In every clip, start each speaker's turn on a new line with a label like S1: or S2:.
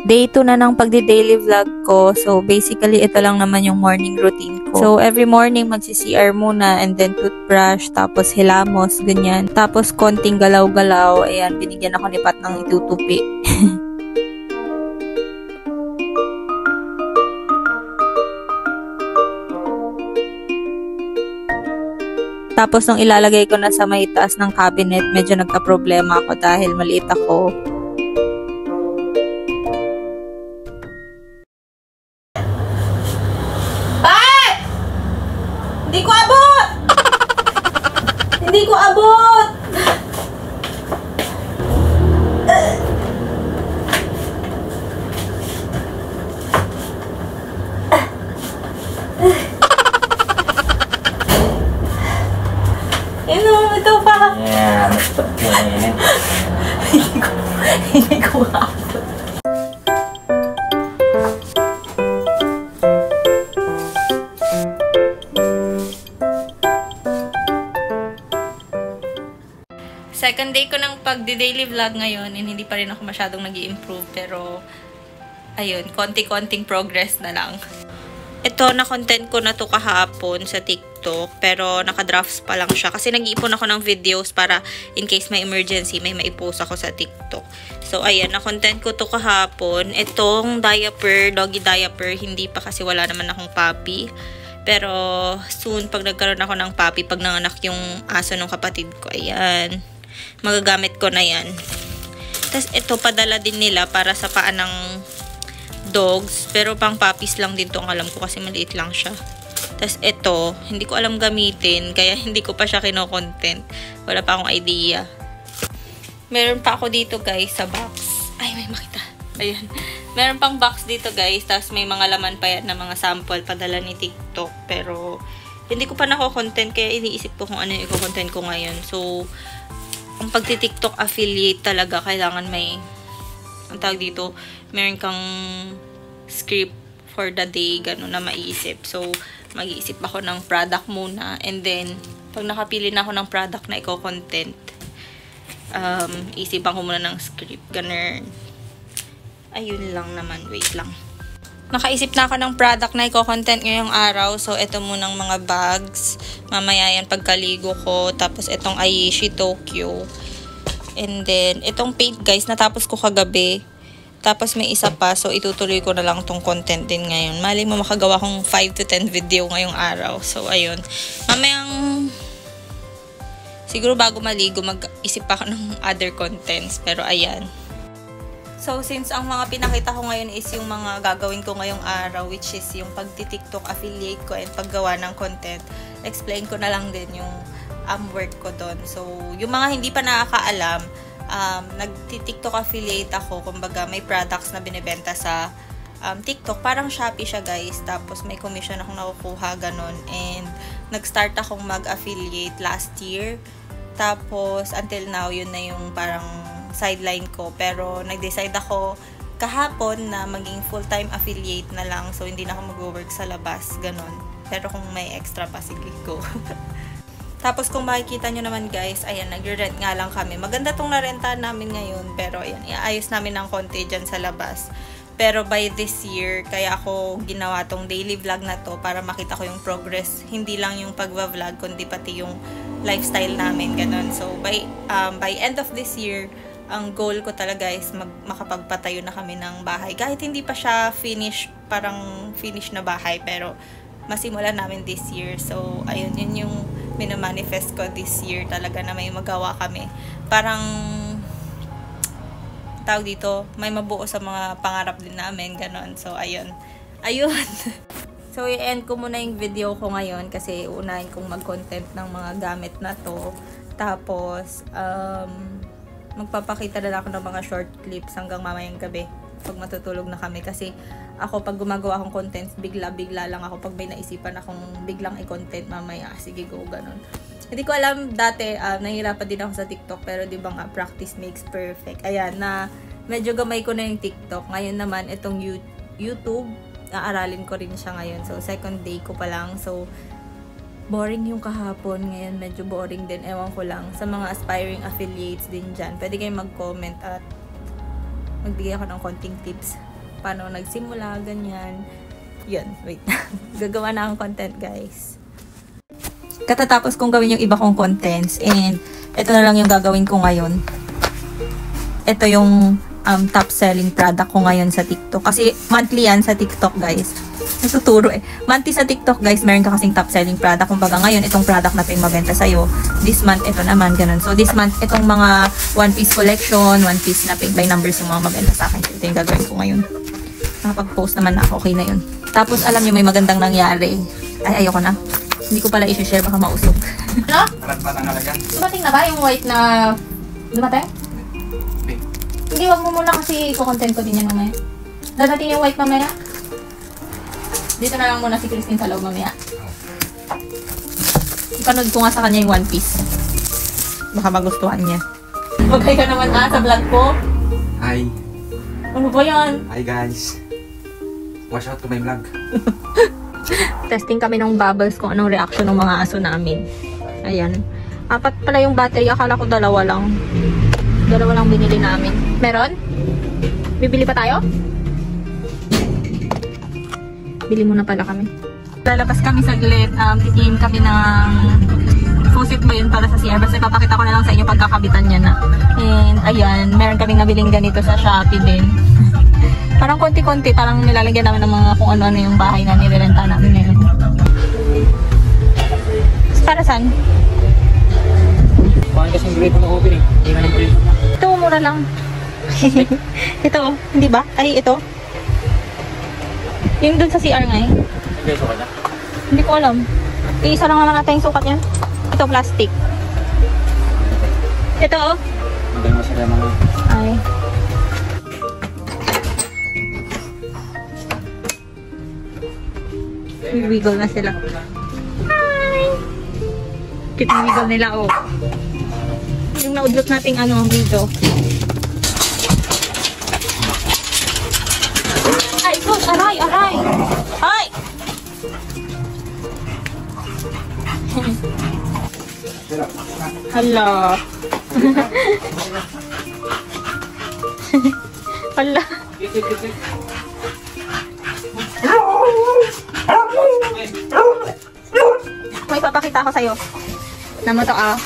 S1: Day 2 na ng pagdi-daily vlog ko. So, basically, ito lang naman yung morning routine ko. So, every morning, magsi-CR muna and then toothbrush, tapos hilamos, ganyan. Tapos, konting galaw-galaw. Ayan, binigyan ako ni Pat ng itutupi. Tapos, nung ilalagay ko na sa may taas ng cabinet, medyo nagka-problema ako dahil maliit ako.
S2: Hindi ko abot! Hindi ko abot! Ito pa!
S3: Yeah, stop yan.
S2: Hindi ko abot.
S1: Second day ko ng pagdi-daily vlog ngayon and hindi pa rin ako masyadong nag-i-improve pero ayun, konti-konting progress na lang. Ito, na-content ko na to kahapon sa TikTok pero naka-drafts pa lang siya kasi nag-iipon ako ng videos para in case may emergency, may maipost ako sa TikTok. So, ayan, na-content ko to kahapon. Itong diaper, doggy diaper, hindi pa kasi wala naman akong puppy. Pero soon, pag nagkaroon ako ng puppy, pag nanganak yung aso ng kapatid ko, ayan, magagamit ko na yan. Tapos ito, padala din nila para sa paa ng dogs. Pero pang puppies lang din to ang alam ko kasi maliit lang siya. Tapos ito, hindi ko alam gamitin. Kaya hindi ko pa siya kino-content. Wala pa akong idea. Meron pa ako dito guys sa box. Ay, may makita. Ayan. Meron pang box dito guys. Tapos may mga laman pa yan na mga sample padala ni TikTok. Pero hindi ko pa nako-content. Kaya iniisip ko kung ano yung i-content ko ngayon. So, ang pagti-TikTok affiliate talaga, kailangan may, ang tawag dito, meron kang script for the day, gano'n na maiisip. So, mag-iisip ako ng product muna. And then, pag nakapili na ako ng product na i-content, isipan ko muna ng script, gano'n. Ayun lang naman, wait lang. Nakaisip na ako ng product na i-content ngayong araw. So, ito munang mga bags. Mamaya yan pagkaligo ko. Tapos, itong Aishi Tokyo. And then, itong paint guys, natapos ko kagabi. Tapos, may isa pa. So, itutuloy ko na lang itong content din ngayon. Malay mo makagawa kong 5 to 10 video ngayong araw. So, ayun. Mamayang, siguro bago maligo, mag-isip ako ng other contents. Pero, ayan. So, since ang mga pinakita ko ngayon is yung mga gagawin ko ngayong araw, which is yung pagti-TikTok affiliate ko and paggawa ng content, explain ko na lang din yung work ko doon. So, yung mga hindi pa nakakaalam, nagti-TikTok affiliate ako, kumbaga may products na binibenta sa TikTok. Parang Shopee siya guys, tapos may commission akong nakukuha, ganun. And nag-start akong mag-affiliate last year. Tapos, until now, yun na yung parang sideline ko, pero nag-decide ako kahapon na maging full-time affiliate na lang, so hindi na ako mag-work sa labas, ganon. Pero kung may extra pa, sige, go. Tapos kung makikita nyo naman guys, ayan, nag-rent nga lang kami. Maganda tong narentahan namin ngayon, pero ayan, iayos namin ng konti dyan sa labas. Pero by this year, kaya ako ginawa tong daily vlog na to para makita ko yung progress. Hindi lang yung pagva-vlog, kundi pati yung lifestyle namin, ganon. So by end of this year, ang goal ko talaga is makapagpatayo na kami ng bahay. Kahit hindi pa siya finish, parang finish na bahay, pero masimulan namin this year. So, ayun, yun yung minamanifest ko this year talaga na may magawa kami. Parang, tawag dito, may mabuo sa mga pangarap din namin, ganon. So, ayun. Ayun. So, i-end ko muna yung video ko ngayon kasi uunahin kong mag-content ng mga gamit na to. Tapos, magpapakita na ako ng mga short clips hanggang mamayang gabi pag matutulog na kami. Kasi ako pag gumagawa akong content, bigla-bigla lang ako. Pag may naisipan akong biglang i-content mamaya, sige go, ganun. Hindi ko alam dati, nahihirapan din ako sa TikTok, pero di ba nga, practice makes perfect. Ayan, na medyo gamay ko na yung TikTok. Ngayon naman, itong YouTube, aaralin ko rin siya ngayon. So, second day ko pa lang. So, boring yung kahapon. Ngayon, medyo boring din. Ewan ko lang. Sa mga aspiring affiliates din dyan, pwede kayong mag-comment at magbigay ako ng konting tips. Paano nagsimula, ganyan. Yun, wait. Gagawa na akong content, guys. Katatapos kong gawin yung iba kong contents. And ito na lang yung gagawin ko ngayon. Ito yung top selling product ko ngayon sa TikTok. Kasi monthly yan sa TikTok, guys. Natuturo eh. Monthly sa TikTok, guys, meron ka kasing top selling product. Kumbaga ngayon, itong product na ito yung mabenta sa'yo. This month, ito naman, ganun. So, this month, itong mga one-piece collection, one-piece na pick by numbers yung mga mabenta sa akin. Ito yung gagawin ko ngayon. Nakapag-post naman na ako, okay na yun. Tapos, alam nyo, may magandang nangyari. Ay, ayoko na. Hindi ko pala i-share, baka mausog. Ano? Dumating na ba yung white na dumating? Hindi, wag mo muna kasi i-content ko din yan mamaya. Dadating yung white mamaya. Dito na lang muna si Christine sa loob mamaya. Ipanood ko nga sa kanya yung one piece. Baka magustuhan niya. Mag-hi ka naman sa vlog ko.
S3: Hi.
S1: Ano ba yan?
S3: Hi guys. Watch out to my vlog.
S1: Testing kami ng bubbles kung anong reaction ng mga aso namin. Ayan. 4 pala yung battery. Akala ko 2 lang. 2 lang binili namin. Meron? Bibili pa tayo? Bili muna pala kami. Lalabas kami saglit. Titiin kami ng faucet ba yun para sa CR. Basta ipapakita ko na lang sa inyo pagkakabitan niya na. And ayan, meron kaming nabiling ganito sa Shopee din. Parang konti-konti, parang nilalagyan namin ng mga kung ano-ano yung bahay na nirerenta namin ngayon. Para saan?
S3: Bakit kasing grade mo opening? Hindi nga yung grade.
S1: Ito, mura lang. Ito, hindi ba? Ay, ito. Yung dun sa CR nga eh.
S3: Hindi, sukat na.
S1: Hindi ko alam. Iisa lang naman natin yung sukat niyan. Ito, plastic. Ito, oh.
S3: Hindi mo sila mga...
S1: Ay. Wiggle na sila. Hi! Cute yung wiggle nila, oh. Yung naudlot nating ano, dito. Ay, sus! Aray! Aray! Ay! Hala! Hala! May papakita ako sa'yo. Naman to, ah.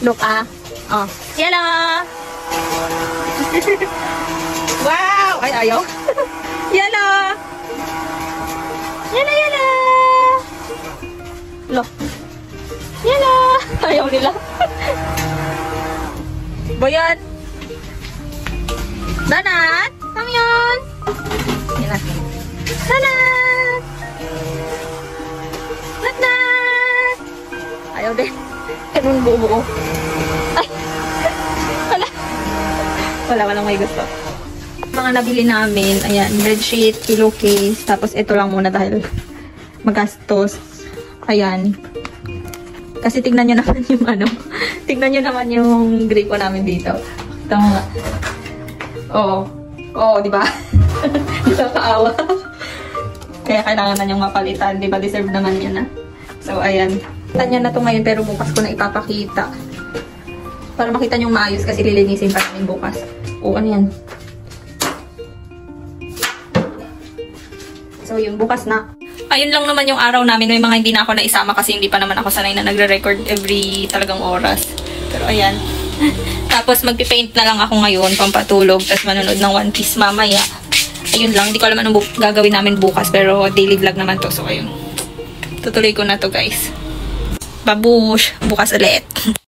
S1: Look, ah. Oh. Yala! Wow! Ay, ayaw. Yala! Yala, yala! Look. Yala! Ayaw nila. Boyan! Danat! Samyan! Yala. Danat! Danat! Ayaw din. Ganun buo-buo. Ay! Wala. Walang may gusto. Mga nabili namin, ayan, bedsheet, pillowcase, tapos ito lang muna dahil magastos. Ayan. Kasi tignan nyo naman yung ano, tignan nyo naman yung gripo namin dito. Ito nga. Oo. Oo, di ba? Nakakaawa. Kaya kailangan na niyang mapalitan, di ba? Deserve naman yan, na. So, ayan. Tanya na to ngayon, pero bukas ko na ipapakita. Para makita nyo maayos kasi lilinisin pa namin bukas. O, ano yan? So, yun, bukas na. Ayun lang naman yung araw namin. May mga hindi na ako naisama kasi hindi pa naman ako sanay na nagre-record every talagang oras. Pero, ayan. Tapos, magpipaint na lang ako ngayon, pampatulog. Tapos, manonood ng One Piece mamaya. Ayun lang. Hindi ko alam anong gagawin namin bukas. Pero, daily vlog naman to. So, ayun. Tutuloy ko na to, guys. Babush! Bukas ulit.